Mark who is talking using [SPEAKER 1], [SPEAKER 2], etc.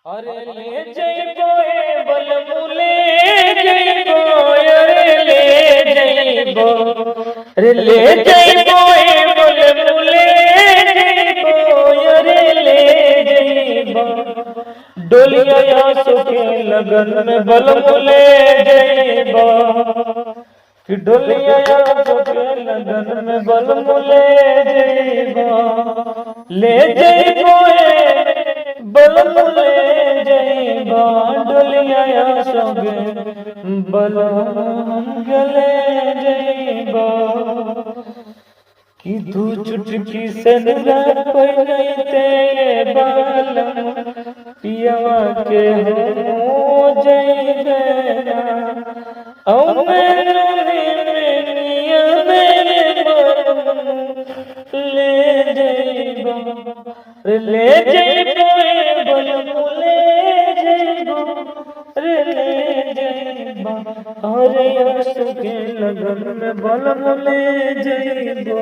[SPEAKER 1] अरे ले जइबो ए बलमुले जइबो अरे ले जइबो अरे ले जइबो ए बलमुले जइबो अरे ले जइबो डोलिया आंसू के लगन में बलमुले जइबो कि डोलिया आंसू के लगन में बलमुले जइबो ले जइबो बलमुले जइबा डोलिया संगे बलम गले जइबा कि तू चुटकी से पहनते बालम पियवा के हो जइबे औ मेरे ले जइबा ले जइबो बलमुले जइबो रे ले जइबा अरे आंसू के लगन में बलमुले जइबो।